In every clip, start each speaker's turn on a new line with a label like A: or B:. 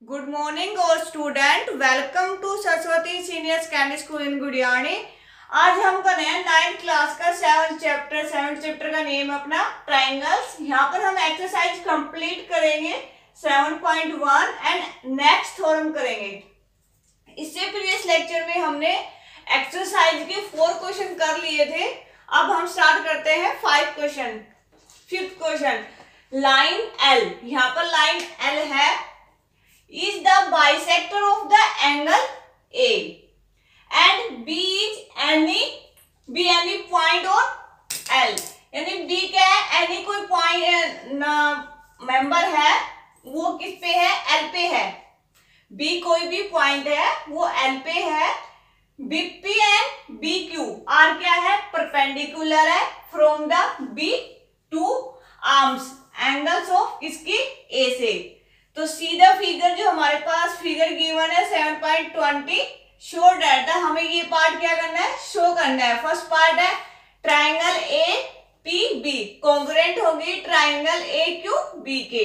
A: Good morning और student, welcome to Saraswati senior secondary school in Gudiyani. आज हम कर रहे हैं 9th क्लास का 7th चैप्टर का नेम है अपना ट्राइंगल्स। यहाँ पर हम एक्सरसाइज कंप्लीट करेंगे 7.1 एंड नेक्स्ट थ्योरम करेंगे। इससे प्रीवियस लेक्चर में हमने एक्सरसाइज के 4 क्वेश्चन कर लिए थे। अब हम स्टार्ट करते हैं 5 question. 5th question, line L, यहाँ पर लाइन एल है, is the bisector of the angle A and B is any point on L। यानी B क्या है, any कोई पॉइंट मेंबर है वो किस पे है, L पे है। B कोई भी पॉइंट है वो L पे है। BP एंड BQ R क्या है, परपेंडिकुलर है from the B to arms, angles of किसकी, A से। तो सीधा फिगर जो हमारे पास फिगर गिवन है 7.20 शो दैट, हमें ये पार्ट क्या करना है, शो करना है। फर्स्ट पार्ट है triangle A P B, congruent होगी ट्राइंगल ए क्यू बी के।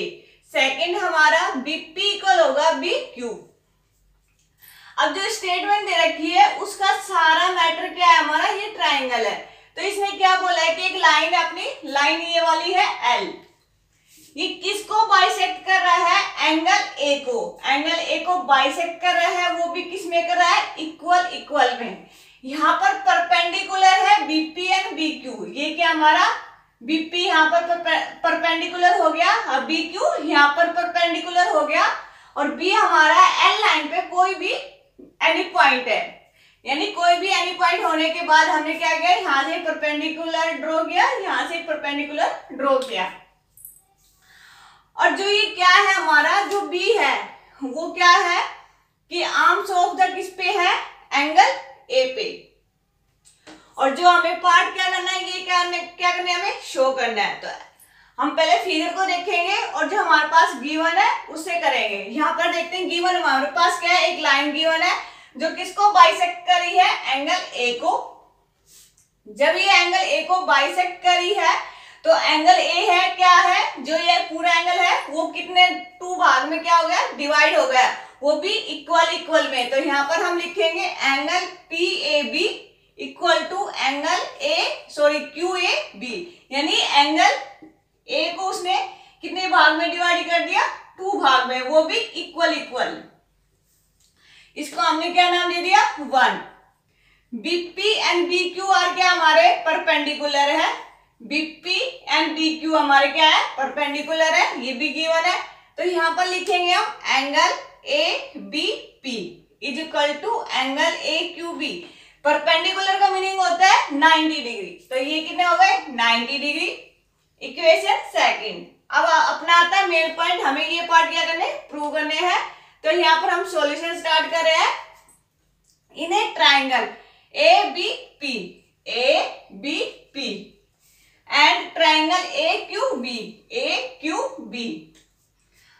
A: सेकंड हमारा बी पी इक्वल होगा बी क्यू। अब जो स्टेटमेंट दे रखी है उसका सारा मैटर क्या है, हमारा ये ट्राइंगल है। तो इसने क्या बोला है कि एक लाइन है, अपनी लाइन ये वाली है एल, ये किसको बाइसेक्ट कर रहा है, एंगल ए को। एंगल ए को बाइसेक्ट कर रहा है, वो भी किस में कर रहा है, इक्वल में। यहाँ पर परपेंडिकुलर है बीपी एंड बीक्यू, ये क्या हमारा बीपी यहाँ पर परपेंडिकुलर हो गया, और बीक्यू यहाँ पर परपेंडिकुलर हो गया, और बी हमारा एल लाइन पे कोई भी एनी पॉइंट है। यानी कोई भी एनी पॉइंट होने के बाद हमने क्या किया, यहाँ से परपेंडिकुलर ड्रॉ किया, यहाँ से परपेंडिकुलर ड्रॉ किया। और जो ये क्या है हमारा, जो बी है वो क्या है कि आर्म्स ऑफ द किस पे है, एंगल ए पे। और जो हमें पार्ट क्या करना है, ये क्या करना है, हमें शो करना है। तो हम पहले फिगर को देखेंगे और जो हमारे पास गिवन है उससे करेंगे। यहाँ पर देखते हैं गिवन हमारे पास क्या है, एक लाइन गिवन है जो किसको बाइसेक्ट करी है, एंगल ए को। जब ये एंगल ए को बाइसेक्ट करी है तो एंगल ए है क्या है, जो ये पूरा एंगल है वो कितने 2 भाग में क्या हो गया, डिवाइड हो गया, वो भी इक्वल में। तो यहाँ पर हम लिखेंगे angle P A B equal to angle Q A B. यानी एंगल ए को उसने कितने भाग में डिवाइड कर दिया, 2 भाग में, वो भी इक्वल। इसको हमने क्या नाम दे दिया, 1। बीपी एंड बीक्यू आर क्या हमारे परपेंडिकुलर है, बीपी एंड बीक्यू हमारे क्या है, परपेंडिकुलर है, ये भी गिवन है। तो यहाँ पर लिखेंगे हम angle A B P is equal to angle A Q B. Perpendicular का मीनिंग होता है 90 डिग्री, तो ये कितने हो गए, 90 डिग्री। Equation second. अब अपना आता है मेन पॉइंट, हमें ये पार्ट क्या करने, प्रूव करने हैं। तो यहाँ पर हम सॉल्यूशन स्टार्ट कर रहे हैं। In a triangle A B P and triangle A Q B.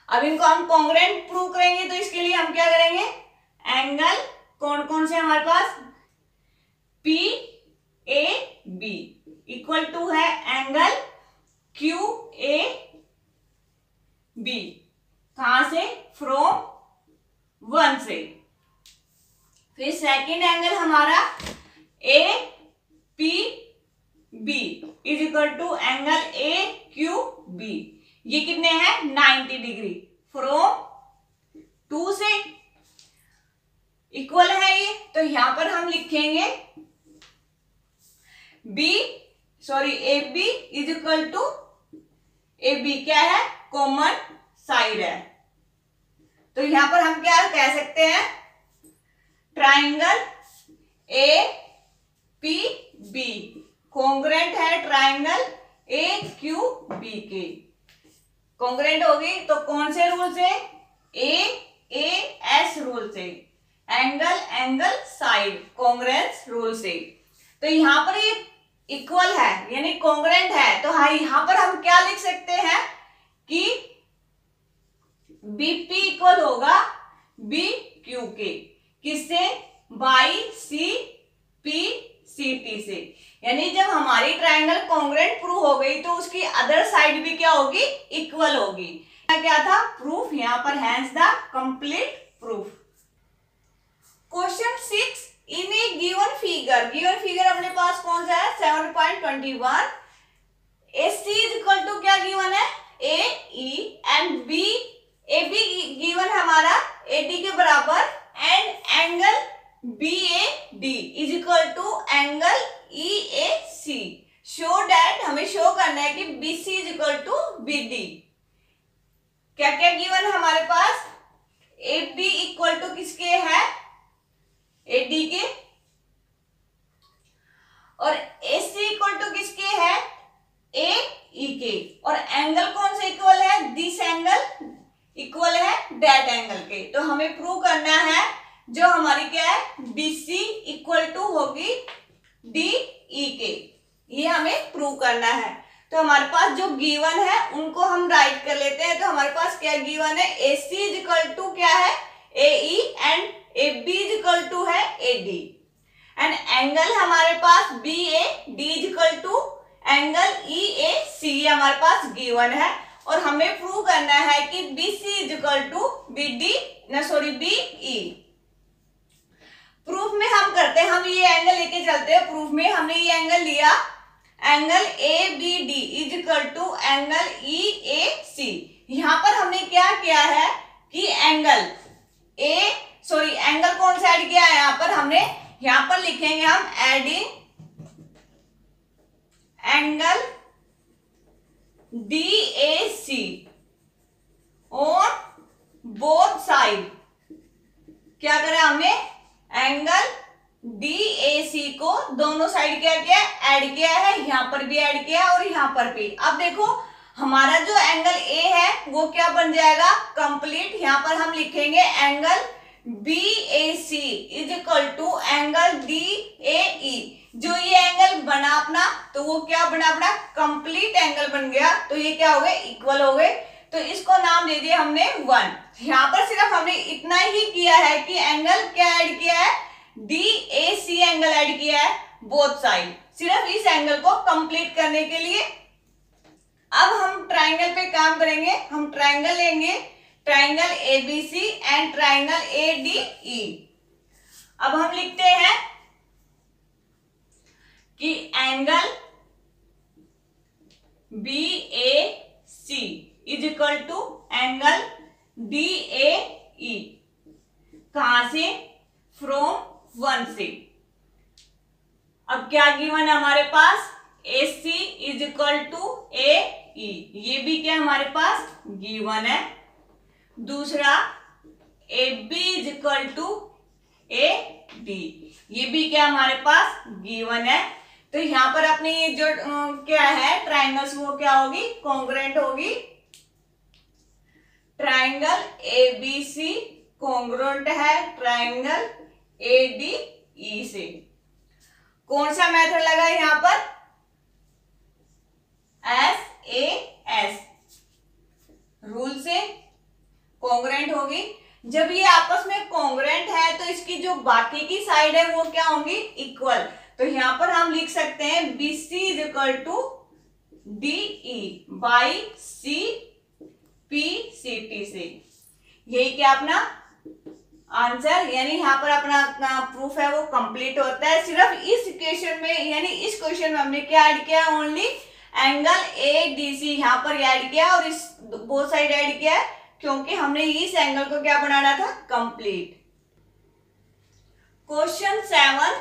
A: अब इनको हम कॉन्ग्रुएंट प्रूव करेंगे, तो इसके लिए हम क्या करेंगे, एंगल कौन से हमारे पास, P A B equal to है एंगल क्यू ए बी। कहां से, फ्रॉम 1 से। फिर सेकेंड एंगल हमारा A P B is equal to angle A Q B, ये कितने हैं, 90 डिग्री फ्रॉम 2 से, इक्वल है ये। तो यहां पर हम लिखेंगे A B is equal to A B क्या है, कॉमन साइड है। तो यहां पर हम क्या कह सकते हैं, triangle A P B congruent है ट्राइंगल ए क्यू बी के। कॉन्ग्रुएंट होगी तो कौन से रूल से, ए एस रूल से, एंगल साइड कॉन्ग्रुएंस रूल से। तो यहाँ पर ये इक्वल है यानी कॉन्ग्रुएंट है, तो हाँ यहाँ पर हम क्या लिख सकते हैं कि बीपी इक्वल होगा बी क्यू के, किससे, by C P C T से। यानी जब हमारी ट्राइंगल कॉन्ग्रुएंट प्रूव हो गई तो उसकी अदर साइड भी क्या होगी, इक्वल होगी। क्या था? प्रूफ। यहाँ पर hence the complete proof. Question 6, in a given figure अपने पास कौन सा है? 7.21। AC इज इक्वल टू क्या गिवन है? AE एंड AB गिवन है हमारा AD के बराबर and angle BAD is equal to angle EAC। Show that, हमें शो करना है कि BC is equal to BD। क्या क्या गिवन है हमारे पास? AB इक्वल टू किसके है? AD के। और AC इक्वल टू किसके है? AE के। और एंगल कौन सा इक्वल है? दिस एंगल इक्वल है दैट एंगल के। तो हमें प्रूव करना है जो हमारी क्या है? BC इक्वल टू होगी DE के। ये हमें प्रूव करना है। तो हमारे पास जो गिवन है उनको हम राइट कर लेते हैं। तो हमारे पास क्या गिवन है? AC इज इक्वल टू क्या है? AE and AB is equal to है AD एंड एंगल हमारे पास BAD is equal to angle EAC हमारे पास गिवन है। और हमें प्रूव करना है कि BC is equal to BE। Proof में हम करते हैं, हम ये एंगल लेके चलते हैं। प्रूफ में हमने ये एंगल लिया, angle ABD is equal to angle EAC। यहां पर हमने क्या किया है कि एंगल एंगल कौन सा ऐड किया है? यहां पर हमने, यहां पर लिखेंगे हम adding angle DAC on both side. क्या करें हमने? एंगल DAC को दोनों साइड क्या किया? ऐड किया है। यहां पर भी ऐड किया और यहां पर भी। अब देखो हमारा जो एंगल A है वो क्या बन जाएगा? कंप्लीट। यहां पर हम लिखेंगे angle BAC is equal to angle DAE। जो ये एंगल बना अपना, तो वो क्या बना अपना? कंप्लीट एंगल बन गया। तो ये क्या हो गए? इक्वल हो गए। तो इसको नाम दे दिया हमने 1। यहां पर सिर्फ हमने इतना ही किया है कि एंगल क्या ऐड किया है? DAC एंगल ऐड किया है बोथ साइड, सिर्फ इस एंगल को कंप्लीट करने के लिए। अब हम ट्राइंगल पे काम करेंगे। हम ट्राइंगल लेंगे, triangle ABC and triangle ADE। अब हम लिखते हैं कि angle BAC is equal to angle DAE। कहां से? फ्रॉम 1 से। अब क्या गिवन है हमारे पास? AC is equal to AE। ये भी क्या हमारे पास गिवन है। दूसरा AB is equal to AD, ये भी क्या हमारे पास गिवन है। तो यहां पर अपनी ये जो क्या है ट्राइंगल्स, वो क्या होगी? कॉन्ग्रुएंट होगी। ट्राइंगल ABC कॉन्ग्रुएंट है ट्राइंगल ADE से। कौन सा मेथड लगा यहां पर? SAS रूल से कॉन्ग्रुएंट होगी। जब ये आपस में कॉन्ग्रुएंट है तो इसकी जो बाकी की साइड है वो क्या होंगी? इक्वल। तो यहां पर हम लिख सकते हैं BC is equal to DE by CPCT से। यही क्या अपना आंसर, यानी यहाँ पर अपना प्रूफ है वो कंप्लीट होता है। सिर्फ इस इक्वेशन में, यानी इस क्वेश्चन में हमने क्या ऐड किया? ओनली एंगल ADC यहाँ पर ऐड किया और इस बोथ साइड ऐड किया, क्योंकि हमने इस एंगल को क्या बनाना था? Complete. Question 7,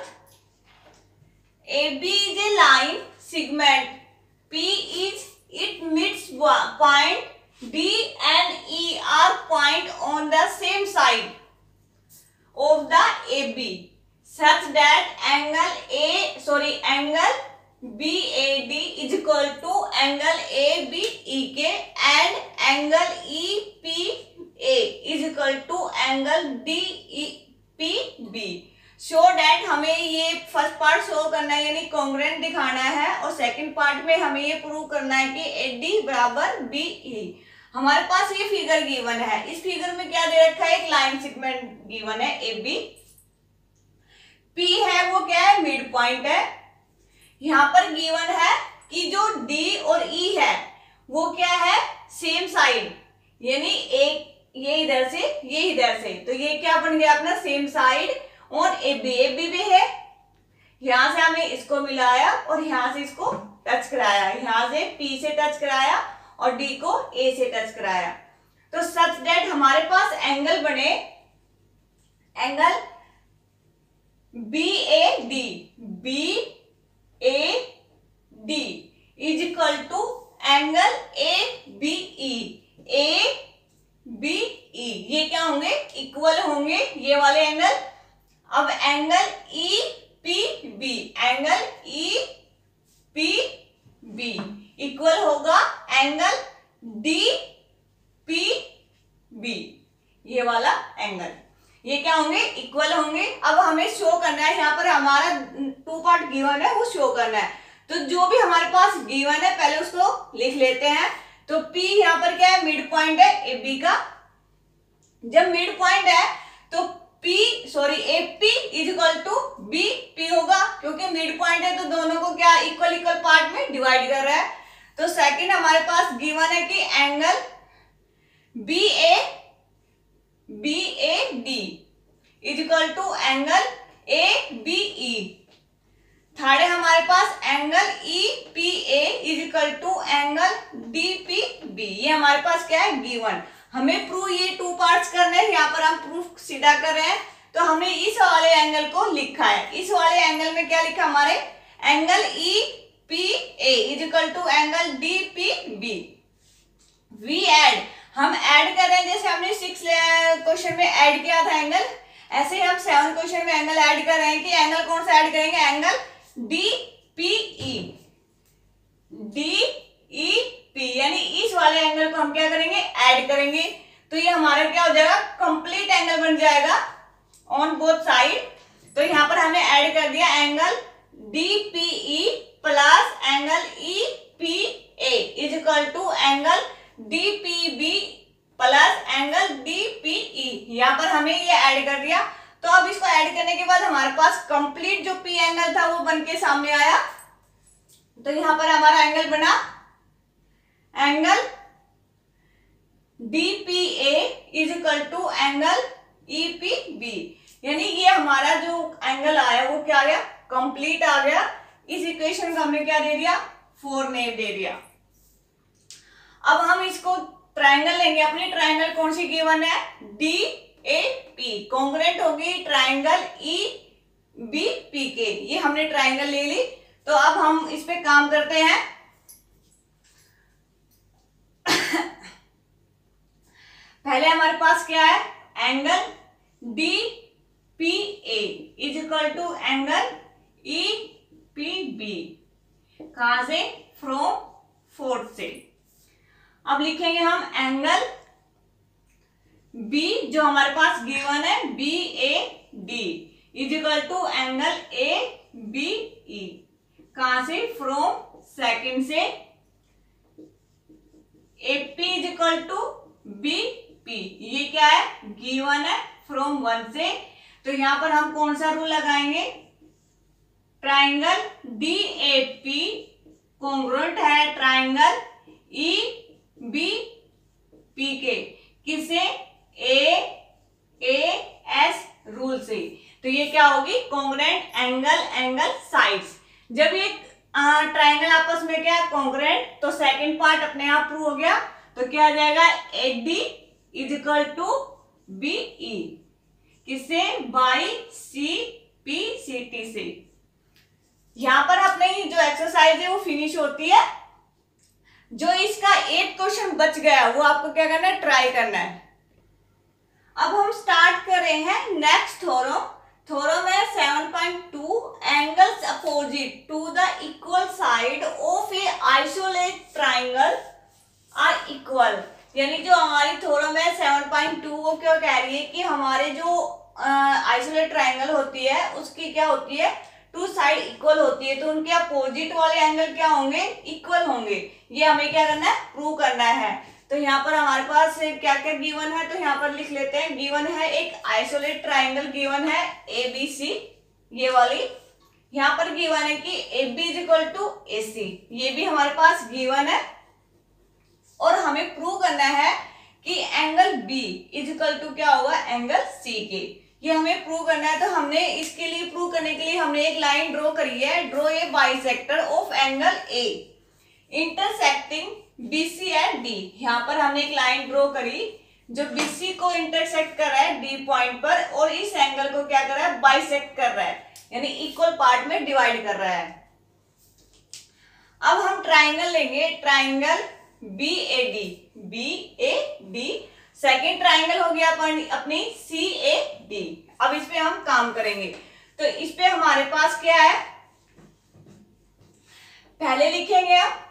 A: AB is a line segment P is it meets point D and E are point on the same side of the AB such that angle BAD is equal to angle ABEK and angle EPA is equal to angle DEPB। Show that, हमें ये first part show करना है यानी congruent दिखाना है, और second part में हमें ये प्रूव करना है कि AD बराबर BE। हमारे पास ये फिगर गिवन है। इस फिगर में क्या दे रखा है? एक लाइन सेगमेंट गिवन है AB। P है वो क्या है? मिड पॉइंट है। यहां पर गिवन है कि जो D और E है वो क्या है? सेम साइड, यानी एक ये इधर से ये इधर से, तो ये क्या बन गया अपना same side on AB। AB भी है, यहां से हमने इसको मिलाया और यहां से इसको टच कराया, यहां से P से टच कराया और D को A से टच कराया। तो सच दैट हमारे पास एंगल बने, angle BAD, BAD is equal to angle ABE, ABE ये क्या होंगे, इक्वल होंगे ये वाले एंगल। अब angle EPB, angle EPB equal होगा एंगल DPB, ये वाला एंगल, ये क्या होंगे, इक्वल होंगे। अब हमें शो करना है, यहाँ पर हमारा 2 पार्ट गिवन है वो शो करना है। तो जो भी हमारे पास गिवन है पहले उसको लिख लेते हैं। तो P यहाँ पर क्या है, मिड पॉइंट है AB का। जब मिड पॉइंट है तो AP is equal to BP होगा, क्योंकि मिड पॉइंट है तो दोनों को क्या इक्वल इक्वल पार्ट में डिवाइड कर रहा है। तो सेकंड हमारे पास गिवन है कि angle BAD is equal to angle ABE। Third है हमारे पास angle EPA is equal to angle DPB, ये हमारे पास क्या है गिवन। हमें प्रूफ ये 2 पार्ट्स करने हैं, यहाँ पर हम प्रूफ सीधा कर रहे हैं। तो हमने इस वाले एंगल को लिखा है, इस वाले एंगल में क्या लिखा हमारे, angle EPA is equal to angle DPB। We add, हम ऐड कर रहे हैं, जैसे हमने 6 क्वेश्चन में ऐड किया था एंगल, ऐसे ही हम 7 क्वेश्चन में एंगल ऐड कर रहे हैं। कि एंगल कौन सा ऐड करेंगे, एंगल DPE, DEP यानी इस वाले एंगल को हम क्या करेंगे, ऐड करेंगे। तो ये हमारा क्या हो जाएगा, कंप्लीट एंगल बन जाएगा ऑन बोथ साइड। तो यहाँ पर हमने ऐड कर दिया angle DPE plus angle EPA is equal to angle DPB plus angle DPE, यहाँ पर हमने ये ऐड कर दिया। तो अब इसको ऐड करने के बाद हमारे पास कंप्लीट जो P एंगल था वो बन के सामने आया। तो यहाँ पर हमारा एंगल बना angle DPA is equal to angle EPB, यानी ये हमारा जो एंगल आया वो क्या आ गया, कंप्लीट आ गया। इस इक्वेशन को हमने क्या दे दिया, 4 नेम दे दिया। अब हम इसको ट्राइंगल लेंगे, अपनी ट्राइंगल कौन सी गिवन है, DAP कॉन्ग्रुएंट होगी ट्राइंगल EBP के, ये हमने ट्राइंगल ले ली। तो अब हम इस पे काम करते हैं। पहले हमारे पास क्या है, angle DPA is equal to angle EPB, कहां से, फ्रॉम 4th से। अब लिखेंगे हम एंगल B जो हमारे पास गिवन है BAD is equal to angle ABE, कहां से, फ्रॉम 2nd से। AP is equal to BP, ये क्या है, गिवन है फ्रॉम 1 से। तो यहां पर हम कौन सा रूल लगाएंगे, ट्राइंगल DAP कॉन्ग्रुएंट है ट्राइंगल EBP के, किसे, AS रूल से। तो ये क्या होगी, कॉन्ग्रुएंट एंगल साइड्स। जब ये ट्राइंगल आपस में क्या है, कॉन्ग्रुएंट, तो सेकंड पार्ट अपने आप प्रूव हो गया। तो क्या आ जाएगा, AD is equal to BE, किससे, बाई CPCT से। यहां पर अपने जो एक्सरसाइज है वो फिनिश होती है। जो इसका 8 क्वेश्चन बच गया वो आपको क्या करना है, ट्राई करना है। अब हम स्टार्ट कर रहे हैं नेक्स्ट थ्योरम। थ्योरम है 7.2, angles opposite to the equal side of a isolate triangle are equal. यानी जो हमारी थ्योरम है 7.2 वो क्या कह रही है कि हमारे जो आइसोलेट ट्राइंगल होती है उसकी क्या होती है, 2 साइड इक्वल होती है। तो उनके अपोजिट वाले एंगल क्या होंगे, इक्वल होंगे। ये हमें क्या करना है, प्रूव करना है। तो यहाँ पर हमारे पास क्या क्या गिवन है, तो यहाँ पर लिख लेते हैं। गिवन है एक आइसोलेट ट्राइंगल गिवन है ABC, ये वाली। यहाँ पर गिवन है कि AB is equal to AC, ये भी हमारे पास गिवन है। और हमें प्रूव करना है कि बी इज इक्वल टू क्या होगा एंगल सी के। ये हमें प्रूव करना है। तो हमने इसके लिए प्रूव करने के लिए हमने एक लाइन ड्रॉ करी है, draw a bisector of angle A intersecting BC and D. यहाँ पर हमने एक लाइन ड्रॉ करी जो बीसी को इंटरसेक्ट कर रहा है डी पॉइंट पर और इस एंगल को क्या कर रहा है बाइसेक्ट कर रहा है, यानी इक्वल पार्ट में डिवाइड कर रहा है। अब हम ट्राइंगल लेंगे, triangle B A D. Second triangle हो गया अपनी सी ए डी। अब इस पे हम काम करेंगे। तो इस पे हमारे पास क्या है, पहले लिखेंगे आप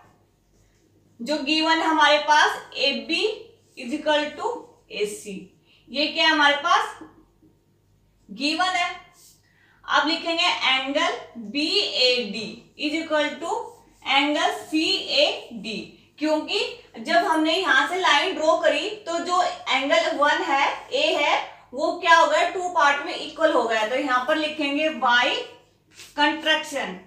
A: जो गिवन हमारे पास A B is equal to A C. ये क्या है हमारे पास गिवन है। अब लिखेंगे angle B A D is equal to angle C A D, क्योंकि जब हमने यहां से लाइन ड्रॉ करी तो जो एंगल 1 है ए है वो क्या हो गया टू पार्ट में इक्वल हो गया। तो यहां पर लिखेंगे बाय कंट्रैक्शन।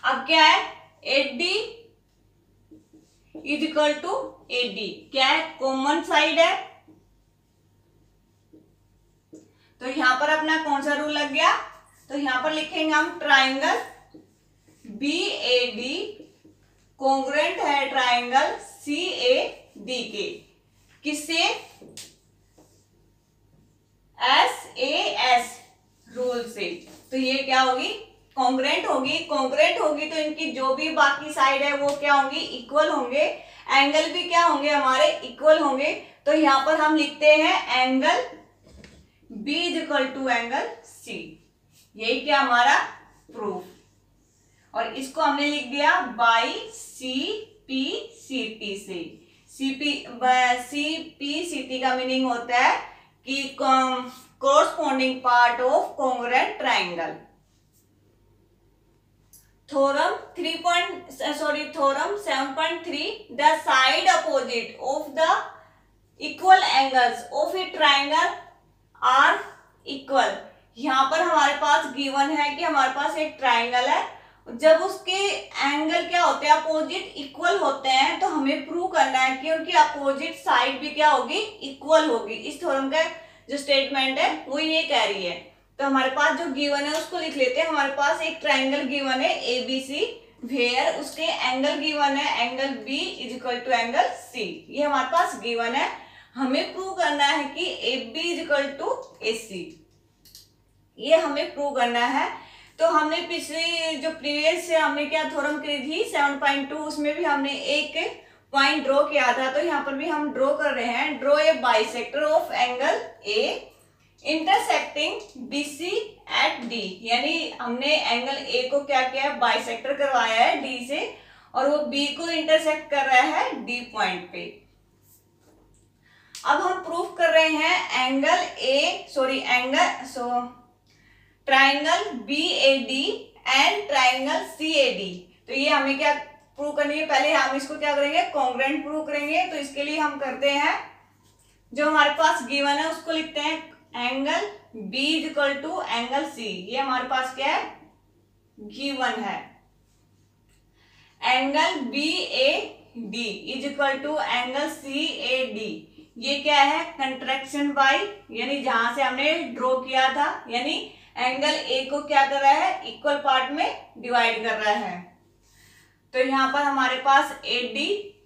A: अब क्या है A D is equal to A D, क्या है कॉमन साइड है। तो यहां पर अपना कौन सा रूल लग गया, तो यहां पर लिखेंगे हम triangle B A D congruent है ट्राइंगल सी ए डी के, किससे एस ए एस रूल से। तो ये क्या होगी कॉन्ग्रुएंट होगी। कॉन्ग्रुएंट होगी तो इनकी जो भी बाकी साइड है वो क्या होंगी इक्वल होंगे, एंगल भी क्या होंगे हमारे इक्वल होंगे। तो यहां पर हम लिखते हैं angle B is equal to angle C. यही क्या हमारा प्रूफ। और इसको हमने लिख दिया by C P C T से। सी पी सी टी का मीनिंग होता है कि corresponding part of congruent triangle. Theorem 7.3 the side opposite of the equal angles of a triangle are equal. यहां पर हमारे पास गिवन है कि हमारे पास एक ट्राइंगल है, जब उसके एंगल क्या होते हैं अपोजिट इक्वल होते हैं तो हमें प्रूव करना है कि उनकी अपोजिट साइड भी क्या होगी इक्वल होगी। इस थ्योरम का जो स्टेटमेंट है वो ये कह रही है। तो हमारे पास जो गिवन है उसको लिख लेते हैं। हमारे पास एक ट्राइंगल गिवन है ABC वेयर उसके एंगल गिवन है angle B is equal to angle C। ये हमारे पास गिवन है। हमें प्रूव करना है कि AB is equal to AC, ये हमें प्रूव करना है। तो हमने पिछले जो प्रीवियस से हमने क्या थ्योरम करी थी 7.2 उसमें भी हमने एक पॉइंट ड्रॉ किया था। तो यहाँ पर भी हम ड्रॉ कर रहे हैं, draw a bisector of angle A intersecting BC at D। यानी हमने एंगल A को क्या किया है बाइसेक्टर करवाया है D से और वो B को इंटरसेक्ट कर रहा है D पॉइंट पे। अब हम प्रूफ कर रहे हैं triangle BAD and triangle CAD। तो ये हमें क्या प्रूव करनी है, पहले हम इसको क्या करेंगे कॉन्ग्रुएंट प्रूव करेंगे। तो इसके लिए हम करते हैं जो हमारे पास गिवन है उसको लिखते हैं angle B is equal to angle C। ये हमारे पास क्या है गिवन है। Angle BAD is equal to angle CAD, ये क्या है कंट्रैक्शन बाय, यानी जहां से हमने ड्रॉ किया था, यानी एंगल A को क्या कर रहा है इक्वल पार्ट में डिवाइड कर रहा है। तो यहां पर हमारे पास AD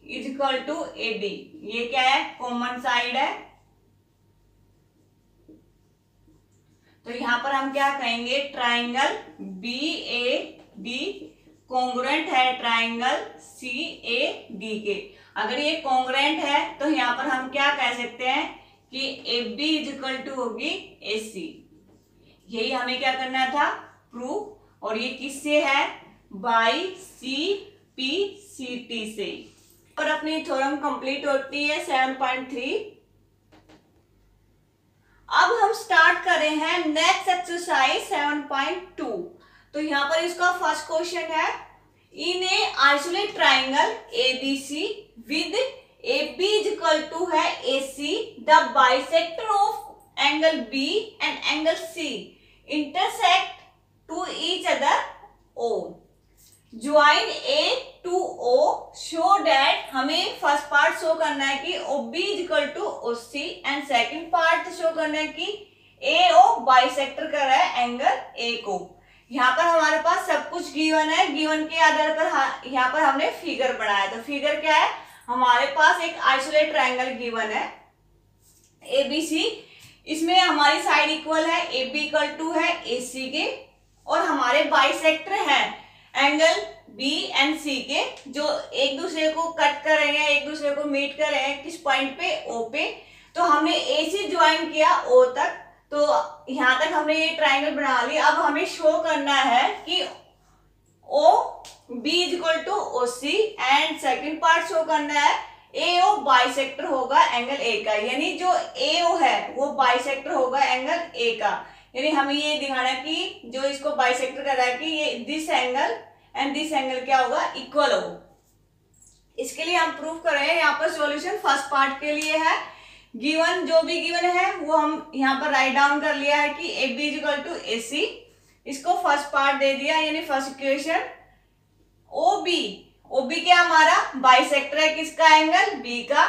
A: is equal to AD, ये क्या है कॉमन साइड है। तो यहां पर हम क्या कहेंगे ट्राइंगल BAD कॉन्ग्रुएंट है ट्राइंगल CAD के। अगर ये कॉन्ग्रुएंट है तो यहां पर हम क्या कह सकते हैं कि AB इज इक्वल टू होगी AC। यही हमें क्या करना था प्रूफ। और ये किससे है बाई CPCT से। और अपनी थ्योरम कंप्लीट होती है 7.3। अब हम स्टार्ट कर रहे हैं नेक्स्ट एक्सरसाइज 7.2। तो यहाँ पर इसका फर्स्ट क्वेश्चन है in a isolate triangle ABC with AB is equal to है AC the bisector of angle B and angle C intersect to each other O join A to O show that हमें show करना है कि O B is equal to O C, and second part show करना है कि ए ओ bisector कर रहा है एंगल ए को। यहाँ पर हमारे पास सब कुछ गिवन है, गिवन के आधार पर यहाँ पर हमने फिगर बनाया। तो फिगर क्या है, हमारे पास एक आइसोलेट ट्रायंगल गिवन है ए बी सी, इसमें हमारी साइड इक्वल है, ए बी इक्वल टू है ए सी के, और हमारे बाइसेक्टर है एंगल बी एंड सी के, जो एक दूसरे को कट कर रहे हैं, एक दूसरे को मीट कर रहे हैं किस पॉइंट पे, ओ पे। तो हमने ए सी ज्वाइन किया ओ तक, तो यहां तक हमने ये ट्राइंगल बना लिया। अब हमें शो करना है कि O B is equal to O C, and second part show करना है ए ओ बाइसेक्टर होगा एंगल ए का, यानी जो ए ओ है वो बाइसेक्टर होगा एंगल ए का। यानी हमें ये दिखाना है कि जो इसको बाइसेक्टर कर रहा है कि ये this angle and this angle क्या होगा, इक्वल हो। इसके लिए हम प्रूफ कर रहे हैं। यहाँ पर सॉल्यूशन फर्स्ट पार्ट के लिए है, गिवन जो भी गिवन है वो हम यहाँ पर राइट डाउन कर लिया है कि A B is equal to A C, इसको फर्स्ट पार्ट दे दिया, यानी फर्स्ट इक्वेशन। ओ बी क्या हमारा बाइसेक्टर है किसका, एंगल बी का।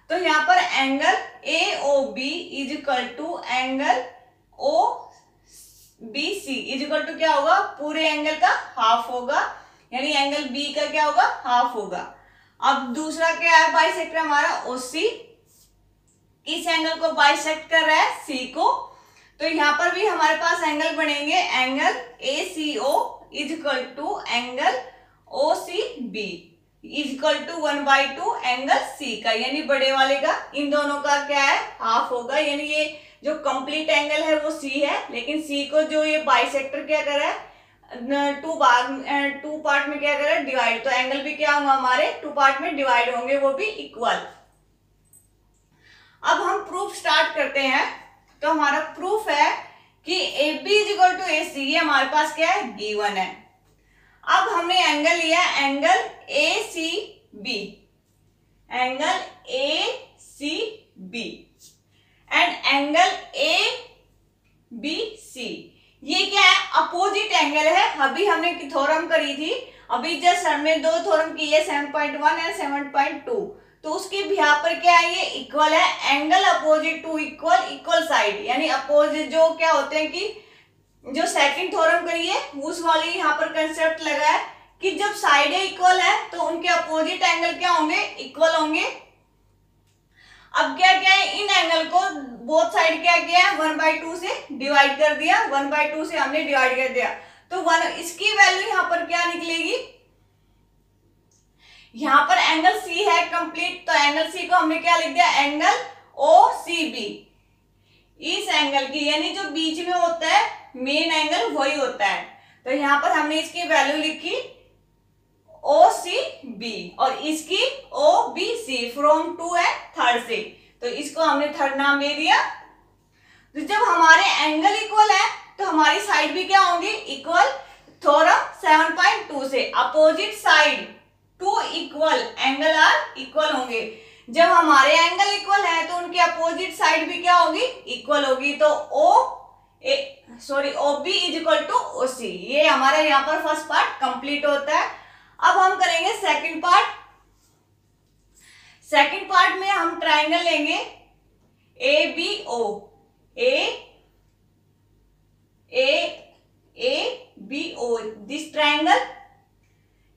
A: तो यहाँ पर angle A O B is equal to angle O B C is equal to क्या होगा, पूरे एंगल का हाफ होगा, यानी एंगल बी का क्या होगा, हाफ होगा। अब दूसरा क्या है, बाइसेक्टर हमारा ओ सी, इस एंगल को बाइसेक्ट कर रहा है सी को। तो यहाँ पर भी हमारे पास एंगल बनेंगे, angle A C O is equal to angle O C B is equal to 1/2 angle C का, यानी बड़े वाले का, इन दोनों का क्या है, हाफ होगा। यानी ये जो कंप्लीट एंगल है वो सी है, लेकिन सी को जो ये बाइसेक्टर क्या कर रहा है, टू पार्ट में क्या कर रहा है, डिवाइड। तो एंगल भी क्या होगा हमारे, टू पार्ट में डिवाइड होंगे, वो भी इक्वल। अब हम प्रूफ स्टार्ट करते हैं। तो हमारा प्रूफ है कि A B is equal to A C, ये हमारे पास क्या है, गिवन है। अब हमने एंगल लिया angle A C B, angle A C B and angle A B C, ये क्या है, अपोजिट एंगल है। अभी हमने थ्योरम करी थी, अभी जस्ट हमने दो थ्योरम की है, 7.1 एंड 7.2। तो उसके यहाँ पर क्या है, ये इक्वल है, angle opposite to equal, equal side, यानी अपोजिट जो क्या होते हैं कि जो सेकंड थ्योरम करी है उस वाली यहाँ पर कंसेप्ट लगा है कि जब साइडें इक्वल है तो उनके अपोजिट एंगल क्या होंगे, इक्वल होंगे। अब क्या क्या है, इन एंगल को बोथ साइड क्या किया है, 1/2 से डिवाइड कर दिया, 1/2 से हमने डिवाइड कर दिया। तो इसकी वैल्यू यहाँ पर क्या निकलेगी, यहाँ पर एंगल सी है कंप्लीट, तो एंगल सी को हमने क्या लिख दिया, एंगल ओ सी बी, इस एंगल की, यानी जो बीच में होता है मेन एंगल वही होता है। तो यहाँ पर हमने इसकी वैल्यू लिखी ओ सी बी, और इसकी O B C, from 2 and third से, तो इसको हमने थर्ड नाम दे दिया। तो जब हमारे एंगल इक्वल है तो हमारी साइड भी क्या होंगी, इक्वल। थ्योरम 7.2 से opposite side to equal angle are equal होंगे। जब हमारे एंगल इक्वल है तो उनकी अपोजिट साइड भी क्या होगी, इक्वल होगी। तो O B is equal to O C, ये हमारा यहाँ पर फर्स्ट पार्ट कंप्लीट होता है। अब हम करेंगे सेकंड पार्ट। सेकंड पार्ट में हम ट्राइंगल लेंगे A B O, A B O this triangle,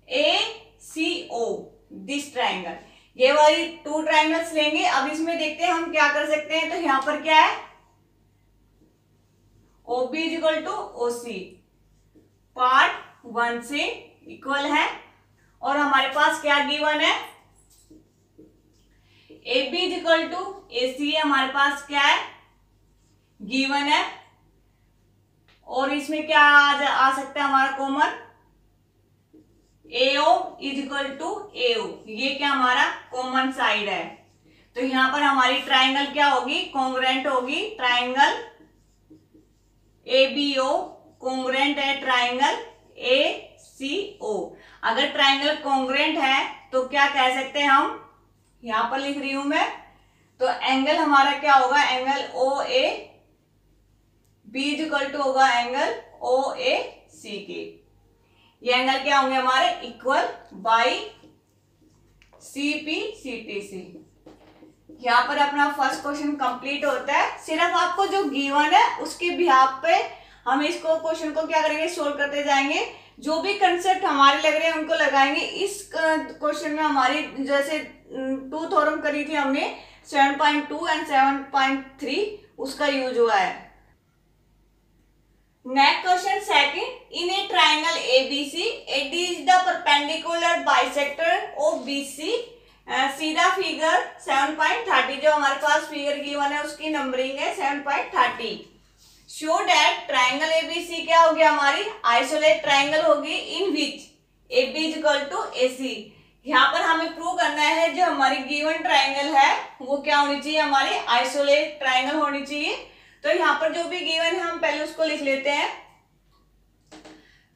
A: A C O this triangle, ये वाली 2 ट्राइंगल्स लेंगे। अब इसमें देखते हैं हम क्या कर सकते हैं। तो यहां पर क्या है, O B is equal to O C, part 1 से इक्वल है, और हमारे पास क्या गिवन है, A B is equal to A C, हमारे पास क्या है, गिवन है। और इसमें क्या आ सकता है हमारा common, AO is equal to AO, ये क्या हमारा कॉमन साइड है। तो यहां पर हमारी ट्राइंगल क्या होगी, कॉन्ग्रुएंट होगी। ट्राइंगल ABO कॉन्ग्रुएंट है ट्राइंगल ACO। अगर ट्राइंगल कॉन्ग्रुएंट है तो क्या कह सकते हैं हम, यहां पर लिख रही हूं मैं, तो एंगल हमारा क्या होगा, angle OA B is equal to होगा एंगल OAC के। ये एंगल क्या होंगे हमारे, इक्वल बाई CPCTC। यहाँ पर अपना फर्स्ट क्वेश्चन कंप्लीट होता है। सिर्फ आपको जो गिवन है उसके बिहाफ पे हम इसको क्वेश्चन को क्या करेंगे, सोल्व करते जाएंगे। जो भी कंसेप्ट हमारे लग रहे हैं उनको लगाएंगे। इस क्वेश्चन में हमारी जैसे 2 थ्योरम करी थी हमने 7.2 एंड 7.3, उसका यूज हुआ है। Next question second, in a triangle ABC, AD is the perpendicular bisector of BC। सीधा फिगर 7.30, जो हमारे पास फिगर गिवन है उसकी नंबरिंग है 7.30। शो दैट ट्राइंगल ABC क्या होगी हमारी, आइसोलेट ट्राइंगल होगी in which AB is equal to AC। यहाँ पर हमें प्रूव करना है जो हमारी गिवन ट्राइंगल है वो क्या होनी चाहिए, हमारी आइसोलेट ट्राइंगल होनी चाहिए। तो यहाँ पर जो भी गिवन है हम पहले उसको लिख लेते हैं।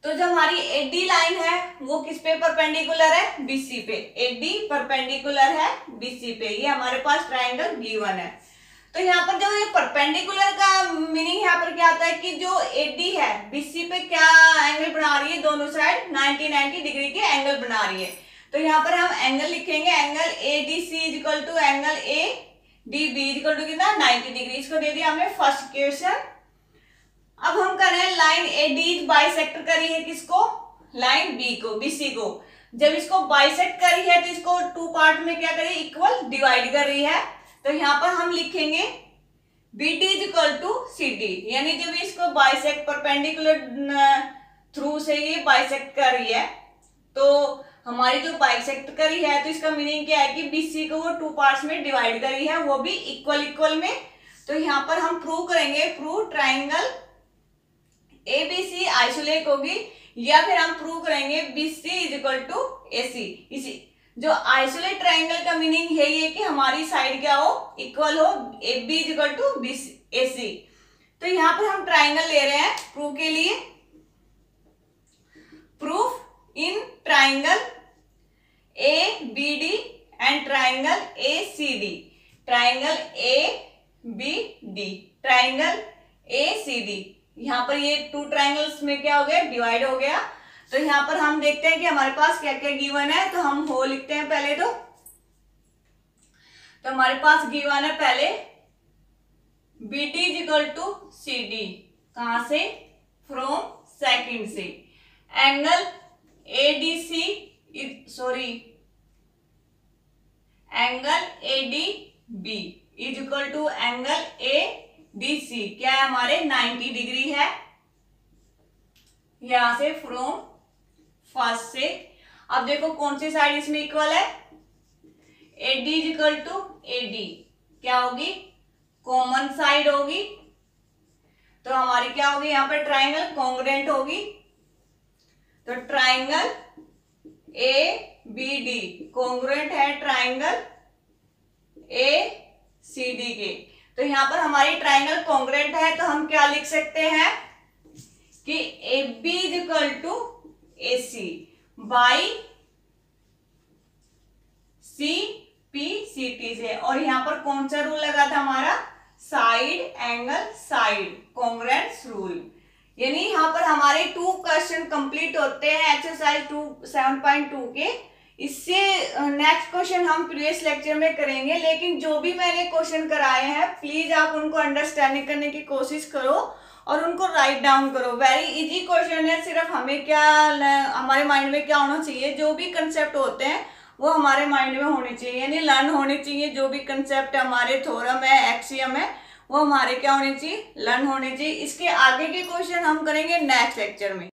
A: तो जो हमारी AD लाइन है वो किस पे परपेंडिकुलर है, BC पे। AD परपेंडिकुलर है BC पे, ये हमारे पास ट्राइंगल गिवन है। तो यहाँ पर जो ये परपेंडिकुलर का मीनिंग यहाँ पर क्या आता है कि जो AD है BC पे क्या एंगल बना रही है, दोनों साइड 90 डिग्री के एंगल बना रही है। तो यहाँ पर हम एंगल लिखेंगे, angle ADC is equal to angle ADB is equal to कितना 90 डिग्री। इसको दे दिया हमने फर्स्ट इक्वेशन। अब हम कर रहे हैं लाइन AD बाइसेक्ट करी है किसको, लाइन B को, BC को। जब इसको बाइसेक्ट करी है तो इसको 2 पार्ट में क्या करी, इक्वल डिवाइड कर रही है। तो यहाँ पर हम लिखेंगे BD is equal to CD, यानी जब इसको बाइसेक्ट परपेंडिकुलर थ्रू से ये बाइसेक्ट कर रही है तो हमारी जो बाइसेक्ट करी है तो इसका मीनिंग क्या है कि BC को वो 2 पार्ट्स में डिवाइड करी है, वो भी इक्वल में। तो यहाँ पर हम प्रूव करेंगे, प्रूव ट्राइंगल ABC आइसोलेट होगी, या फिर हम प्रूव करेंगे BC is equal to AC। इसी जो आइसोलेट ट्राइंगल का मीनिंग है ये कि हमारी साइड क्या हो, इक्वल हो, AB is equal to AC। तो यहाँ पर हम ट्राइंगल ले रहे हैं प्रूव के लिए। Proof in triangle ABD and triangle ACD, triangle ABD, triangle ACD। यहाँ पर ये 2 ट्राइंगल्स में क्या हो गया, डिवाइड हो गया। तो यहाँ पर हम देखते हैं कि हमारे पास क्या क्या गिवन है। तो हम हो लिखते हैं पहले। तो हमारे पास गिवन है पहले BD is equal to CD, कहां से, फ्रॉम सेकंड से। Angle ADC angle ADB is equal to angle ADC, क्या है हमारे 90 डिग्री है, यहां से फ्रॉम फर्स्ट से। अब देखो कौन सी साइड इसमें इक्वल है, AD is equal to AD क्या होगी, कॉमन साइड होगी। तो हमारी क्या होगी यहाँ पर, ट्राइंगल कॉन्ग्रुएंट होगी। तो ट्राइंगल ABD कॉन्ग्रुएंट है ट्राइंगल ACD के। तो यहाँ पर हमारी ट्राइंगल कॉन्ग्रुएंट है तो हम क्या लिख सकते हैं कि AB is equal to AC by CPCT से। और यहाँ पर कौन सा रूल लगा था हमारा, side angle side congruence rule. यानी यहाँ पर हमारे 2 क्वेश्चन कंप्लीट होते हैं एक्सरसाइज 7.2 के। इससे नेक्स्ट क्वेश्चन हम प्रीवियस लेक्चर में करेंगे, लेकिन जो भी मैंने क्वेश्चन कराए हैं प्लीज आप उनको अंडरस्टैंडिंग करने की कोशिश करो और उनको राइट डाउन करो। वेरी इजी क्वेश्चन है, सिर्फ हमें क्या हमारे माइंड में क्या होना चाहिए, जो भी कंसेप्ट होते हैं वो हमारे माइंड में होने चाहिए, यानी लर्न होने चाहिए। जो भी कंसेप्ट हमारे थ्योरम है, एक्सियम है, वो हमारे क्या होने चाहिए, लर्न होने चाहिए। इसके आगे के क्वेश्चन हम करेंगे नेक्स्ट लेक्चर में।